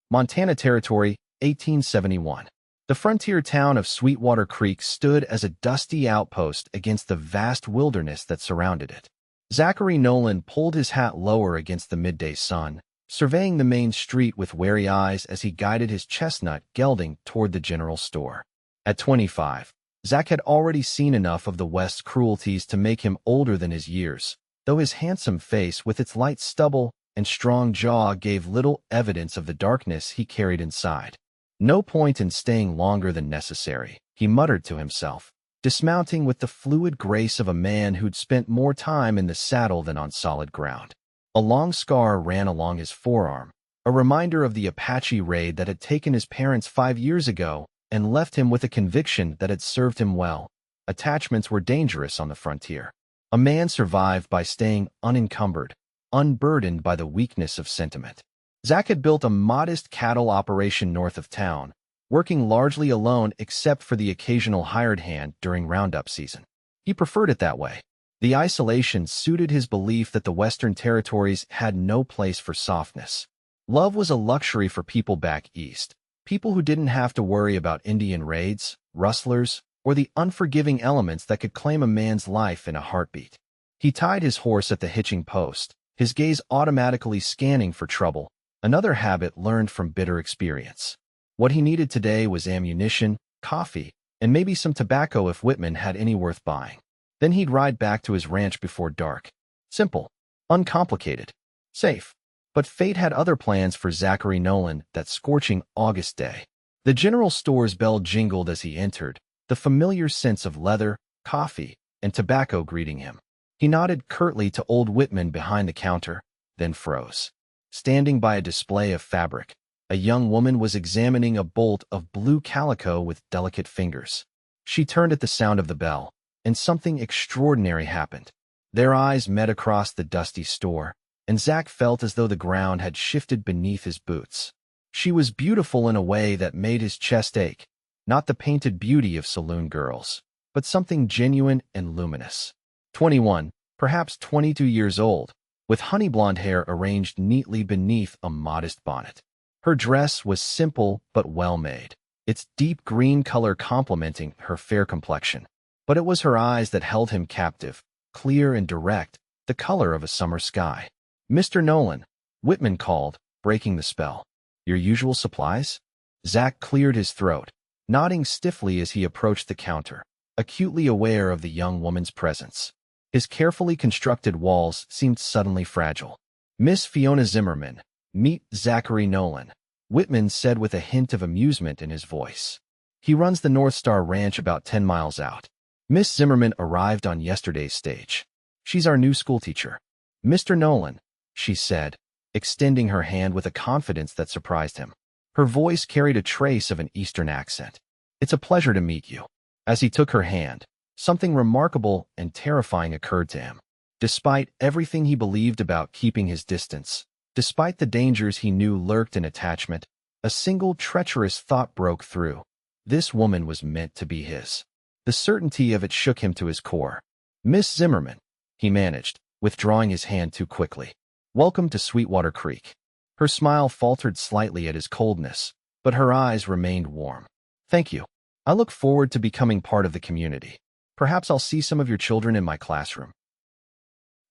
Montana Territory, 1871. The frontier town of Sweetwater Creek stood as a dusty outpost against the vast wilderness that surrounded it. Zachary Nolan pulled his hat lower against the midday sun, surveying the main street with wary eyes as he guided his chestnut gelding toward the general store. At 25, Zach had already seen enough of the West's cruelties to make him older than his years, though his handsome face with its light stubble and strong jaw gave little evidence of the darkness he carried inside. No point in staying longer than necessary, he muttered to himself, dismounting with the fluid grace of a man who'd spent more time in the saddle than on solid ground. A long scar ran along his forearm, a reminder of the Apache raid that had taken his parents 5 years ago and left him with a conviction that had served him well. Attachments were dangerous on the frontier. A man survived by staying unencumbered, unburdened by the weakness of sentiment. Zach had built a modest cattle operation north of town, working largely alone except for the occasional hired hand during roundup season. He preferred it that way. The isolation suited his belief that the Western Territories had no place for softness. Love was a luxury for people back east, people who didn't have to worry about Indian raids, rustlers, or the unforgiving elements that could claim a man's life in a heartbeat. He tied his horse at the hitching post, his gaze automatically scanning for trouble, another habit learned from bitter experience. What he needed today was ammunition, coffee, and maybe some tobacco if Whitman had any worth buying. Then he'd ride back to his ranch before dark. Simple, uncomplicated, safe. But fate had other plans for Zachary Nolan that scorching August day. The general store's bell jingled as he entered, the familiar sense of leather, coffee, and tobacco greeting him. He nodded curtly to old Whitman behind the counter, then froze. Standing by a display of fabric, a young woman was examining a bolt of blue calico with delicate fingers. She turned at the sound of the bell, and something extraordinary happened. Their eyes met across the dusty store, and Zach felt as though the ground had shifted beneath his boots. She was beautiful in a way that made his chest ache, not the painted beauty of saloon girls, but something genuine and luminous. 21, perhaps 22 years old, with honey blonde hair arranged neatly beneath a modest bonnet. Her dress was simple but well-made, its deep green color complementing her fair complexion. But it was her eyes that held him captive, clear and direct, the color of a summer sky. "Mr. Nolan," Whitman called, breaking the spell. "Your usual supplies?" Zach cleared his throat, nodding stiffly as he approached the counter, acutely aware of the young woman's presence. His carefully constructed walls seemed suddenly fragile. "Miss Fiona Zimmerman, meet Zachary Nolan," Whitman said with a hint of amusement in his voice. "He runs the North Star Ranch about 10 miles out. Miss Zimmerman arrived on yesterday's stage. She's our new schoolteacher." "Mr. Nolan," she said, extending her hand with a confidence that surprised him. Her voice carried a trace of an Eastern accent. "It's a pleasure to meet you." As he took her hand, something remarkable and terrifying occurred to him. Despite everything he believed about keeping his distance, despite the dangers he knew lurked in attachment, a single treacherous thought broke through. This woman was meant to be his. The certainty of it shook him to his core. "Miss Zimmerman," he managed, withdrawing his hand too quickly. "Welcome to Sweetwater Creek." Her smile faltered slightly at his coldness, but her eyes remained warm. "Thank you. I look forward to becoming part of the community. Perhaps I'll see some of your children in my classroom."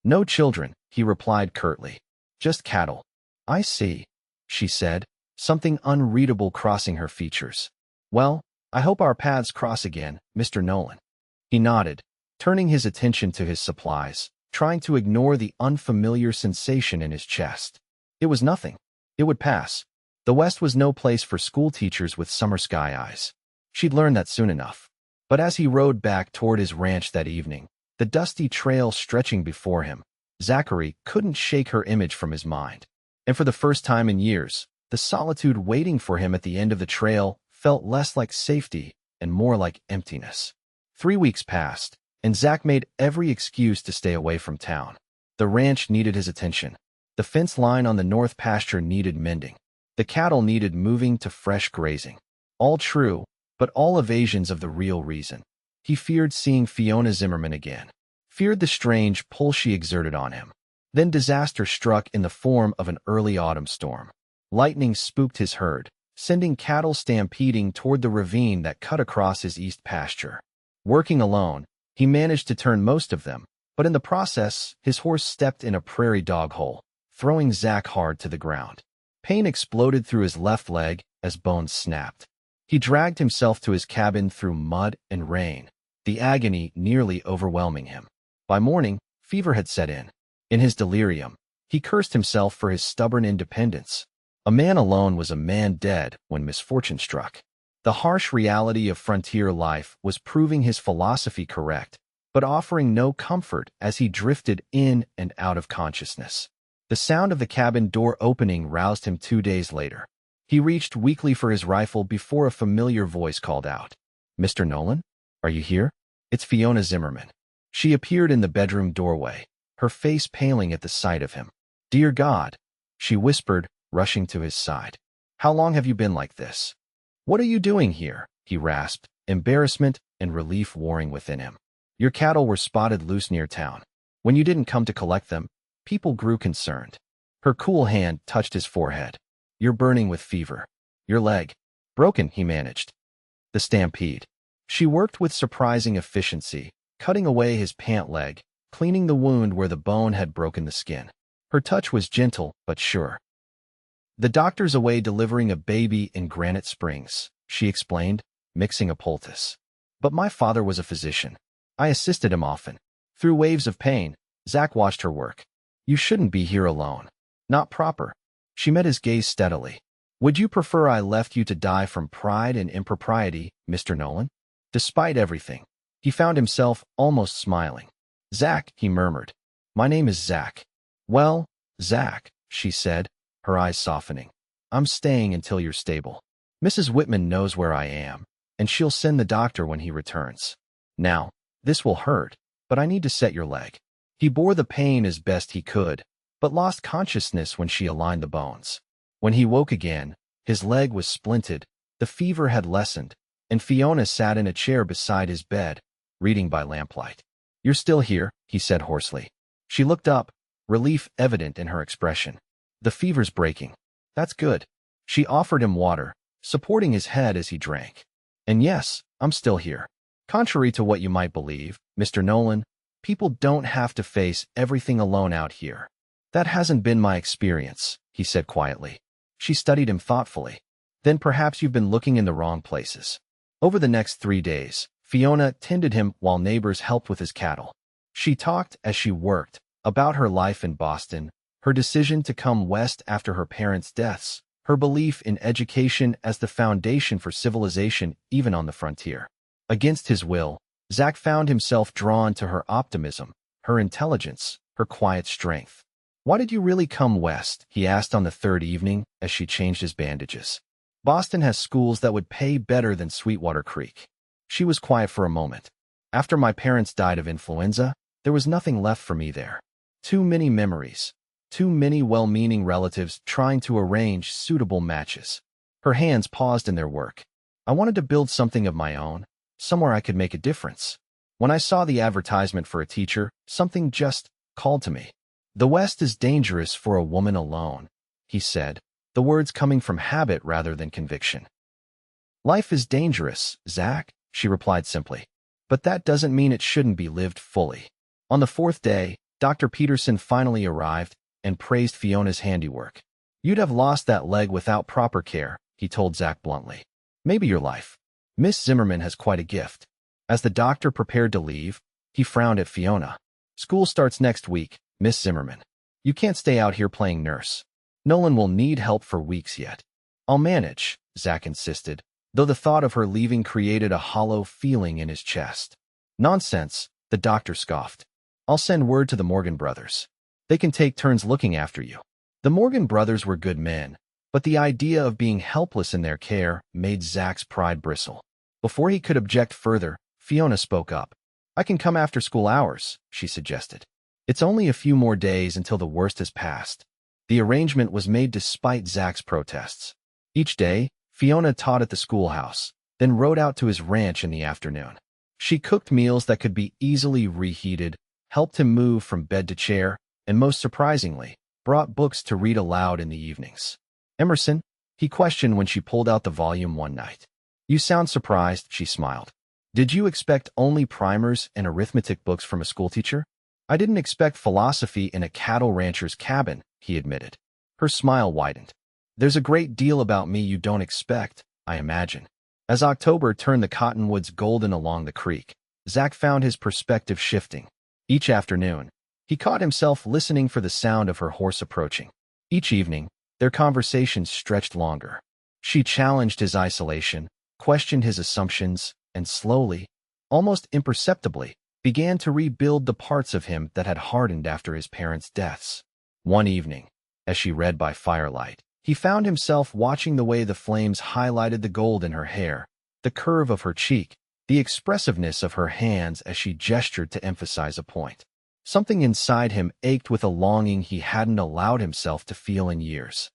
"No children," he replied curtly. "Just cattle." "I see," she said, something unreadable crossing her features. "Well, I hope our paths cross again, Mr. Nolan." He nodded, turning his attention to his supplies, trying to ignore the unfamiliar sensation in his chest. It was nothing. It would pass. The West was no place for schoolteachers with summer sky eyes. She'd learn that soon enough. But as he rode back toward his ranch that evening, the dusty trail stretching before him, Zachary couldn't shake her image from his mind. And for the first time in years, the solitude waiting for him at the end of the trail felt less like safety and more like emptiness. 3 weeks passed, and Zach made every excuse to stay away from town. The ranch needed his attention. The fence line on the north pasture needed mending. The cattle needed moving to fresh grazing. All true, but all evasions of the real reason. He feared seeing Fiona Zimmerman again, feared the strange pull she exerted on him. Then disaster struck in the form of an early autumn storm. Lightning spooked his herd, sending cattle stampeding toward the ravine that cut across his east pasture. Working alone, he managed to turn most of them, but in the process, his horse stepped in a prairie dog hole, throwing Zach hard to the ground. Pain exploded through his left leg as bones snapped. He dragged himself to his cabin through mud and rain, the agony nearly overwhelming him. By morning, fever had set in. In his delirium, he cursed himself for his stubborn independence. A man alone was a man dead when misfortune struck. The harsh reality of frontier life was proving his philosophy correct, but offering no comfort as he drifted in and out of consciousness. The sound of the cabin door opening roused him 2 days later. He reached weakly for his rifle before a familiar voice called out, "Mr. Nolan? Are you here?" "It's Fiona Zimmerman." She appeared in the bedroom doorway, her face paling at the sight of him. "Dear God," she whispered, rushing to his side. "How long have you been like this?" "What are you doing here?" he rasped, embarrassment and relief warring within him. "Your cattle were spotted loose near town. When you didn't come to collect them, people grew concerned." Her cool hand touched his forehead. "You're burning with fever. Your leg." "Broken," he managed. "The stampede." She worked with surprising efficiency, cutting away his pant leg, cleaning the wound where the bone had broken the skin. Her touch was gentle but sure. "The doctor's away delivering a baby in Granite Springs," she explained, mixing a poultice. "But my father was a physician. I assisted him often." Through waves of pain, Zach watched her work. "You shouldn't be here alone. Not proper." She met his gaze steadily. "Would you prefer I left you to die from pride and impropriety, Mr. Nolan?" Despite everything, he found himself almost smiling. "Zach," he murmured. "My name is Zach." "Well, Zach," she said, her eyes softening. "I'm staying until you're stable. Mrs. Whitman knows where I am, and she'll send the doctor when he returns. Now, this will hurt, but I need to set your leg." He bore the pain as best he could, but lost consciousness when she aligned the bones. When he woke again, his leg was splinted, the fever had lessened, and Fiona sat in a chair beside his bed, reading by lamplight. "You're still here," he said hoarsely. She looked up, relief evident in her expression. "The fever's breaking." "That's good." She offered him water, supporting his head as he drank. "And yes, I'm still here. Contrary to what you might believe, Mr. Nolan, people don't have to face everything alone out here." "That hasn't been my experience," he said quietly. She studied him thoughtfully. "Then perhaps you've been looking in the wrong places." Over the next 3 days, Fiona tended him while neighbors helped with his cattle. She talked as she worked about her life in Boston, her decision to come west after her parents' deaths, her belief in education as the foundation for civilization even on the frontier. Against his will, Zach found himself drawn to her optimism, her intelligence, her quiet strength. "Why did you really come west?" he asked on the third evening as she changed his bandages. "Boston has schools that would pay better than Sweetwater Creek." She was quiet for a moment. "After my parents died of influenza, there was nothing left for me there. Too many memories. Too many well-meaning relatives trying to arrange suitable matches." Her hands paused in their work. "I wanted to build something of my own, somewhere I could make a difference. When I saw the advertisement for a teacher, something just called to me." "The West is dangerous for a woman alone," he said, the words coming from habit rather than conviction. "Life is dangerous, Zach," she replied simply. "But that doesn't mean it shouldn't be lived fully." On the 4th day, Dr. Peterson finally arrived and praised Fiona's handiwork. "You'd have lost that leg without proper care," he told Zach bluntly. "Maybe your life. Miss Zimmerman has quite a gift." As the doctor prepared to leave, he frowned at Fiona. "School starts next week, Miss Zimmerman. You can't stay out here playing nurse. Nolan will need help for weeks yet." "I'll manage," Zach insisted, though the thought of her leaving created a hollow feeling in his chest. "Nonsense," the doctor scoffed. "I'll send word to the Morgan brothers. They can take turns looking after you." The Morgan brothers were good men, but the idea of being helpless in their care made Zach's pride bristle. Before he could object further, Fiona spoke up. "I can come after school hours," she suggested. "It's only a few more days until the worst has passed." The arrangement was made despite Zach's protests. Each day, Fiona taught at the schoolhouse, then rode out to his ranch in the afternoon. She cooked meals that could be easily reheated, helped him move from bed to chair, and most surprisingly, brought books to read aloud in the evenings. Emerson? He questioned when she pulled out the volume one night. You sound surprised, she smiled. Did you expect only primers and arithmetic books from a schoolteacher? I didn't expect philosophy in a cattle rancher's cabin, he admitted. Her smile widened. There's a great deal about me you don't expect, I imagine. As October turned the cottonwoods golden along the creek, Zach found his perspective shifting. Each afternoon, he caught himself listening for the sound of her horse approaching. Each evening, their conversations stretched longer. She challenged his isolation, questioned his assumptions, and slowly, almost imperceptibly, began to rebuild the parts of him that had hardened after his parents' deaths. One evening, as she read by firelight, he found himself watching the way the flames highlighted the gold in her hair, the curve of her cheek, the expressiveness of her hands as she gestured to emphasize a point. Something inside him ached with a longing he hadn't allowed himself to feel in years.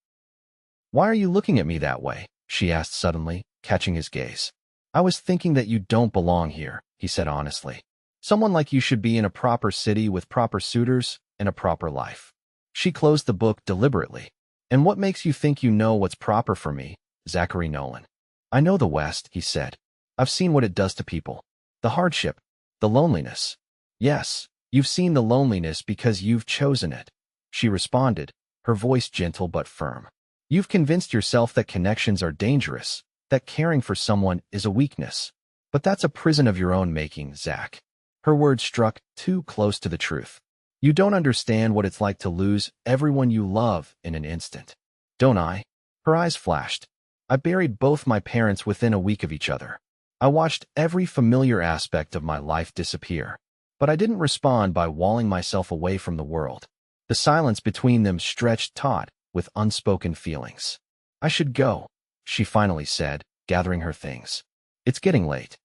Why are you looking at me that way? She asked suddenly, catching his gaze. I was thinking that you don't belong here, he said honestly. Someone like you should be in a proper city with proper suitors and a proper life. She closed the book deliberately. And what makes you think you know what's proper for me, Zachary Nolan? I know the West, he said. I've seen what it does to people. The hardship, the loneliness. Yes, you've seen the loneliness because you've chosen it. She responded, her voice gentle but firm. You've convinced yourself that connections are dangerous, that caring for someone is a weakness. But that's a prison of your own making, Zach. Her words struck too close to the truth. You don't understand what it's like to lose everyone you love in an instant. Don't I? Her eyes flashed. I buried both my parents within a week of each other. I watched every familiar aspect of my life disappear. But I didn't respond by walling myself away from the world. The silence between them stretched taut with unspoken feelings. I should go, she finally said, gathering her things. It's getting late.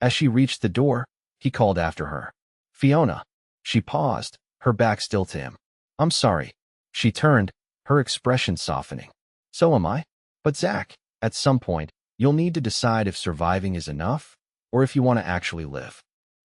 As she reached the door, he called after her. Fiona. She paused, her back still to him. I'm sorry. She turned, her expression softening. So am I. But Zach, at some point, you'll need to decide if surviving is enough, or if you want to actually live.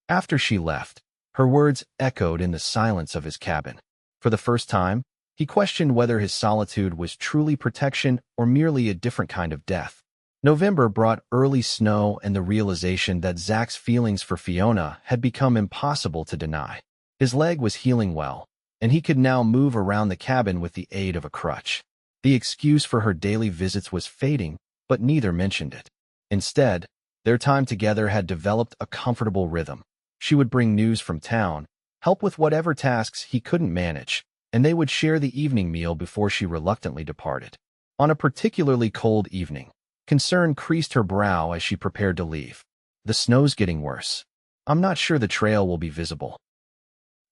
After she left, her words echoed in the silence of his cabin. For the first time, he questioned whether his solitude was truly protection or merely a different kind of death. November brought early snow and the realization that Zach's feelings for Fiona had become impossible to deny. His leg was healing well, and he could now move around the cabin with the aid of a crutch. The excuse for her daily visits was fading, but neither mentioned it. Instead, their time together had developed a comfortable rhythm. She would bring news from town, help with whatever tasks he couldn't manage, and they would share the evening meal before she reluctantly departed. On a particularly cold evening, concern creased her brow as she prepared to leave. The snow's getting worse. I'm not sure the trail will be visible.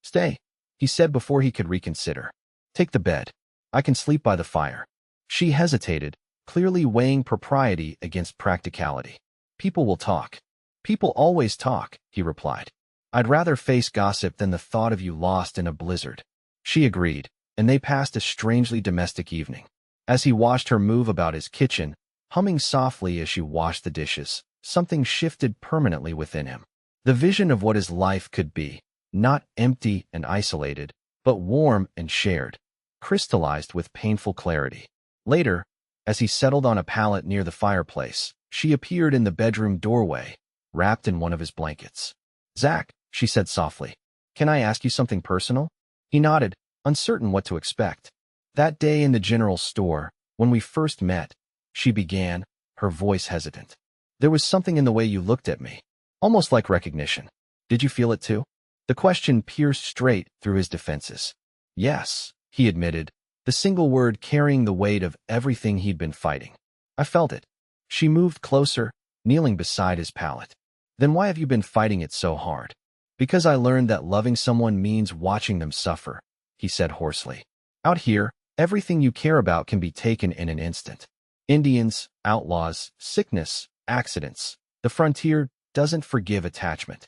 Stay, he said before he could reconsider. Take the bed. I can sleep by the fire. She hesitated, clearly weighing propriety against practicality. People will talk. People always talk, he replied. I'd rather face gossip than the thought of you lost in a blizzard. She agreed, and they passed a strangely domestic evening. As he watched her move about his kitchen, humming softly as she washed the dishes, something shifted permanently within him. The vision of what his life could be, not empty and isolated, but warm and shared, crystallized with painful clarity. Later, as he settled on a pallet near the fireplace, she appeared in the bedroom doorway, wrapped in one of his blankets. Zach, she said softly, can I ask you something personal? He nodded, uncertain what to expect. That day in the general store, when we first met, she began, her voice hesitant. There was something in the way you looked at me, almost like recognition. Did you feel it too? The question pierced straight through his defenses. Yes, he admitted, the single word carrying the weight of everything he'd been fighting. I felt it. She moved closer, kneeling beside his pallet. Then why have you been fighting it so hard? Because I learned that loving someone means watching them suffer, he said hoarsely. Out here, everything you care about can be taken in an instant. Indians, outlaws, sickness, accidents. The frontier doesn't forgive attachment.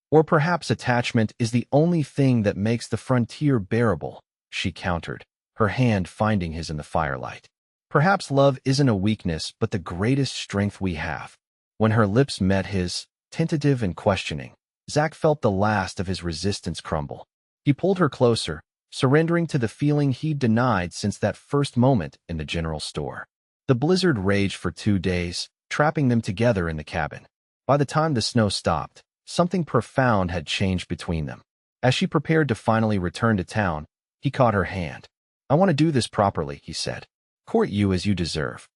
Or perhaps attachment is the only thing that makes the frontier bearable, she countered, her hand finding his in the firelight. Perhaps love isn't a weakness but the greatest strength we have. When her lips met his, tentative and questioning, Zach felt the last of his resistance crumble. He pulled her closer, surrendering to the feeling he'd denied since that first moment in the general store. The blizzard raged for 2 days, trapping them together in the cabin. By the time the snow stopped, something profound had changed between them. As she prepared to finally return to town, he caught her hand. "I want to do this properly," he said. "Court you as you deserve."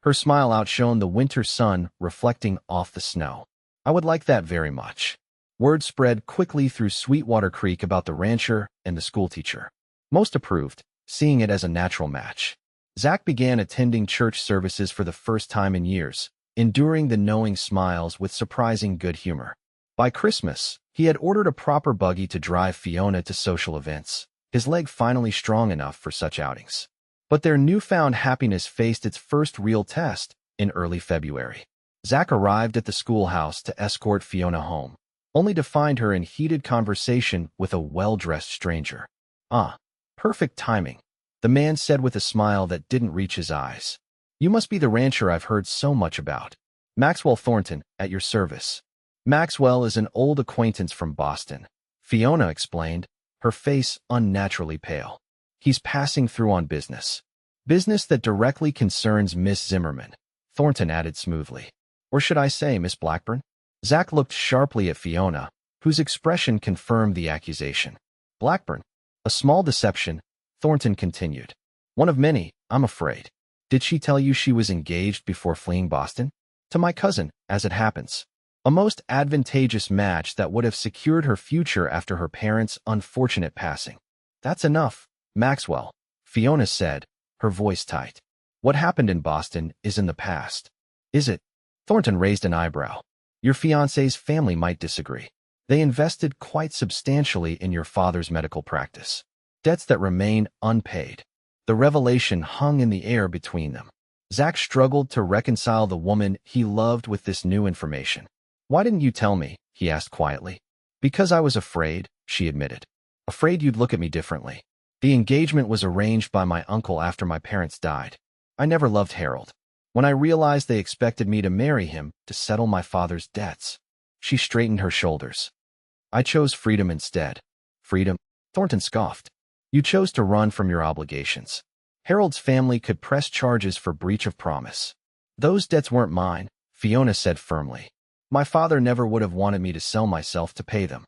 Her smile outshone the winter sun reflecting off the snow. "I would like that very much." Word spread quickly through Sweetwater Creek about the rancher and the schoolteacher. Most approved, seeing it as a natural match. Zach began attending church services for the first time in years, enduring the knowing smiles with surprising good humor. By Christmas, he had ordered a proper buggy to drive Fiona to social events, his leg finally strong enough for such outings. But their newfound happiness faced its first real test in early February. Zach arrived at the schoolhouse to escort Fiona home, only to find her in heated conversation with a well-dressed stranger. "Ah, perfect timing," the man said with a smile that didn't reach his eyes. "You must be the rancher I've heard so much about. Maxwell Thornton, at your service." Maxwell is an old acquaintance from Boston, Fiona explained, her face unnaturally pale. "He's passing through on business. Business that directly concerns Miss Zimmerman," Thornton added smoothly. "Or should I say Miss Blackburn?" Zach looked sharply at Fiona, whose expression confirmed the accusation. "Blackburn? A small deception," Thornton continued. "One of many, I'm afraid. Did she tell you she was engaged before fleeing Boston? To my cousin, as it happens. A most advantageous match that would have secured her future after her parents' unfortunate passing." "That's enough, Maxwell," Fiona said, her voice tight. "What happened in Boston is in the past." "Is it?" Thornton raised an eyebrow. "Your fiancé's family might disagree. They invested quite substantially in your father's medical practice. Debts that remain unpaid." The revelation hung in the air between them. Zach struggled to reconcile the woman he loved with this new information. "Why didn't you tell me?" he asked quietly. "Because I was afraid," she admitted. "Afraid you'd look at me differently. The engagement was arranged by my uncle after my parents died. I never loved Harold. When I realized they expected me to marry him to settle my father's debts." She straightened her shoulders. "I chose freedom instead." "Freedom?" Thornton scoffed. "You chose to run from your obligations. Harold's family could press charges for breach of promise." "Those debts weren't mine," Fiona said firmly. "My father never would have wanted me to sell myself to pay them."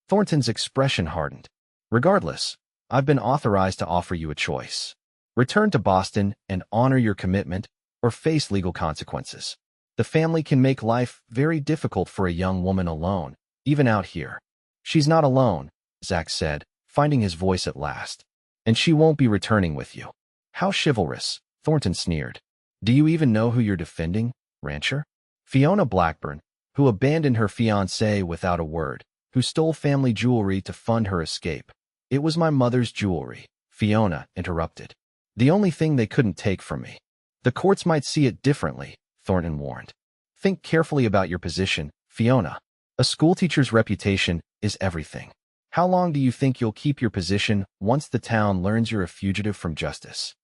Thornton's expression hardened. "Regardless, I've been authorized to offer you a choice. Return to Boston and honor your commitment, or face legal consequences. The family can make life very difficult for a young woman alone, even out here." "She's not alone," Zach said, finding his voice at last. "And she won't be returning with you." "How chivalrous," Thornton sneered. "Do you even know who you're defending, rancher?" "Fiona Blackburn, who abandoned her fiancé without a word, who stole family jewelry to fund her escape." "It was my mother's jewelry," Fiona interrupted. "The only thing they couldn't take from me." "The courts might see it differently," Thornton warned. "Think carefully about your position, Fiona. A schoolteacher's reputation is everything. How long do you think you'll keep your position once the town learns you're a fugitive from justice?"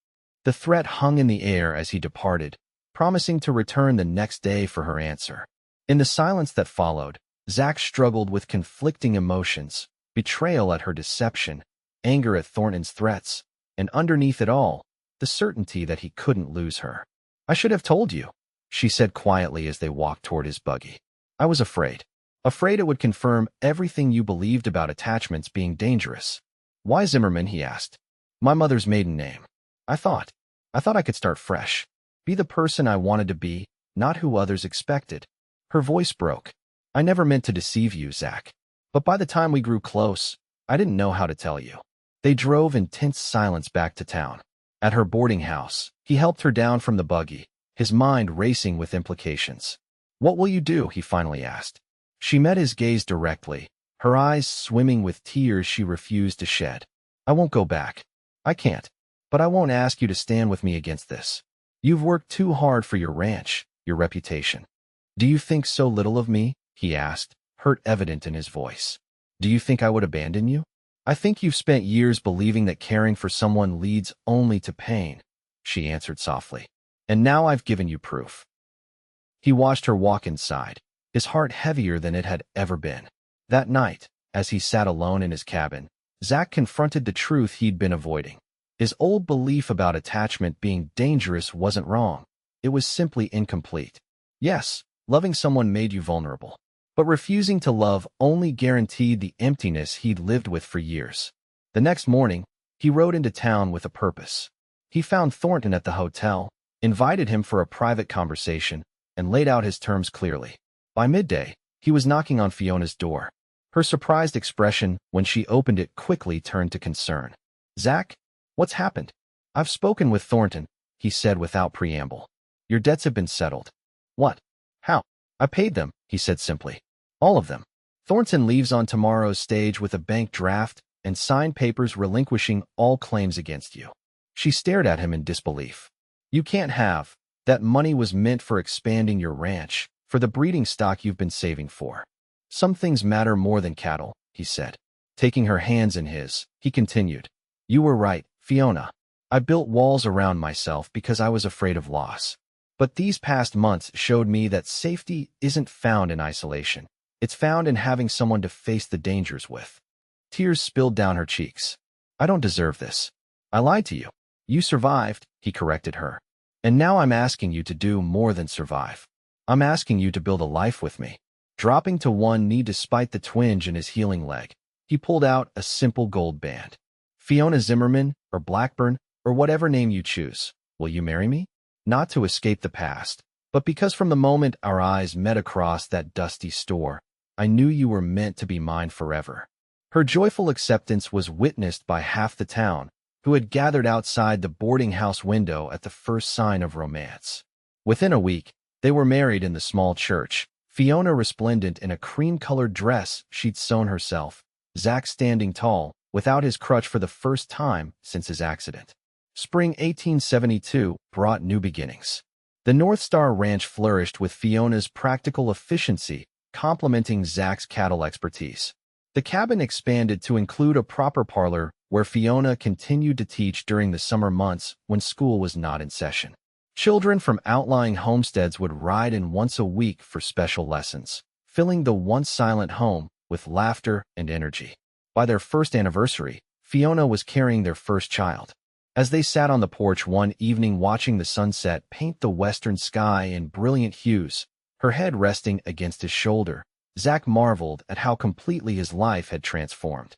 The threat hung in the air as he departed, promising to return the next day for her answer. In the silence that followed, Zach struggled with conflicting emotions, betrayal at her deception, anger at Thornton's threats, and underneath it all, the certainty that he couldn't lose her. "I should have told you," she said quietly as they walked toward his buggy. "I was afraid. Afraid it would confirm everything you believed about attachments being dangerous." "Why Zimmerman?" he asked. "My mother's maiden name. I thought I could start fresh. Be the person I wanted to be, not who others expected." Her voice broke. "I never meant to deceive you, Zach. But by the time we grew close, I didn't know how to tell you." They drove in tense silence back to town. At her boarding house, he helped her down from the buggy, his mind racing with implications. "What will you do?" he finally asked. She met his gaze directly, her eyes swimming with tears she refused to shed. "I won't go back. I can't. But I won't ask you to stand with me against this. You've worked too hard for your ranch, your reputation." "Do you think so little of me?" he asked, hurt evident in his voice. "Do you think I would abandon you? I think you've spent years believing that caring for someone leads only to pain," she answered softly. "And now I've given you proof." He watched her walk inside, his heart heavier than it had ever been. That night, as he sat alone in his cabin, Zach confronted the truth he'd been avoiding. His old belief about attachment being dangerous wasn't wrong. It was simply incomplete. Yes, loving someone made you vulnerable. But refusing to love only guaranteed the emptiness he'd lived with for years. The next morning, he rode into town with a purpose. He found Thornton at the hotel, invited him for a private conversation, and laid out his terms clearly. By midday, he was knocking on Fiona's door. Her surprised expression when she opened it quickly turned to concern. "Zach, what's happened?" "I've spoken with Thornton," he said without preamble. "Your debts have been settled." "What? How?" "I paid them," he said simply. "All of them. Thornton leaves on tomorrow's stage with a bank draft and signed papers relinquishing all claims against you." She stared at him in disbelief. "You can't have. That money was meant for expanding your ranch, for the breeding stock you've been saving for." "Some things matter more than cattle," he said. Taking her hands in his, he continued. "You were right, Fiona. I built walls around myself because I was afraid of loss. But these past months showed me that safety isn't found in isolation. It's found in having someone to face the dangers with." Tears spilled down her cheeks. "I don't deserve this. I lied to you." "You survived," he corrected her. "And now I'm asking you to do more than survive. I'm asking you to build a life with me." Dropping to one knee despite the twinge in his healing leg, he pulled out a simple gold band. "Fiona Zimmerman, or Blackburn, or whatever name you choose, will you marry me? Not to escape the past, but because from the moment our eyes met across that dusty store, I knew you were meant to be mine forever." Her joyful acceptance was witnessed by half the town, who had gathered outside the boarding house window at the first sign of romance. Within a week, they were married in the small church, Fiona resplendent in a cream-colored dress she'd sewn herself, Zach standing tall, without his crutch for the first time since his accident. Spring 1872 brought new beginnings. The North Star Ranch flourished with Fiona's practical efficiency, complementing Zach's cattle expertise. The cabin expanded to include a proper parlor where Fiona continued to teach during the summer months when school was not in session. Children from outlying homesteads would ride in once a week for special lessons, filling the once silent home with laughter and energy. By their first anniversary, Fiona was carrying their first child. As they sat on the porch one evening watching the sunset paint the western sky in brilliant hues, her head resting against his shoulder, Zach marveled at how completely his life had transformed.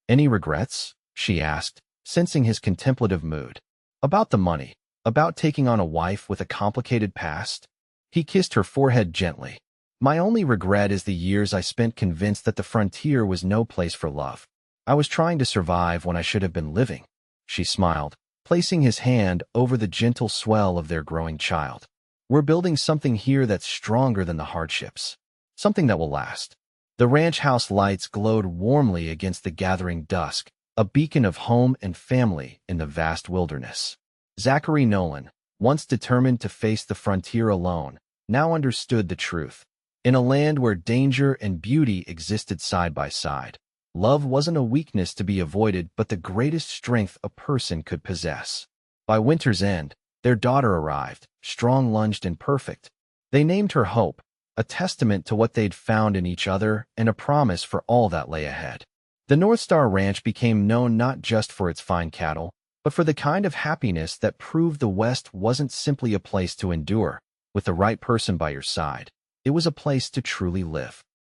"Any regrets?" she asked, sensing his contemplative mood. "About the money. About taking on a wife with a complicated past?" He kissed her forehead gently. "My only regret is the years I spent convinced that the frontier was no place for love. I was trying to survive when I should have been living." She smiled, placing his hand over the gentle swell of their growing child. "We're building something here that's stronger than the hardships. Something that will last." The ranch house lights glowed warmly against the gathering dusk, a beacon of home and family in the vast wilderness. Zachary Nolan, once determined to face the frontier alone, now understood the truth. In a land where danger and beauty existed side by side, love wasn't a weakness to be avoided but the greatest strength a person could possess. By winter's end, their daughter arrived, strong-lunged and perfect. They named her Hope, a testament to what they'd found in each other and a promise for all that lay ahead. The North Star Ranch became known not just for its fine cattle, but for the kind of happiness that proved the West wasn't simply a place to endure. With the right person by your side, it was a place to truly live.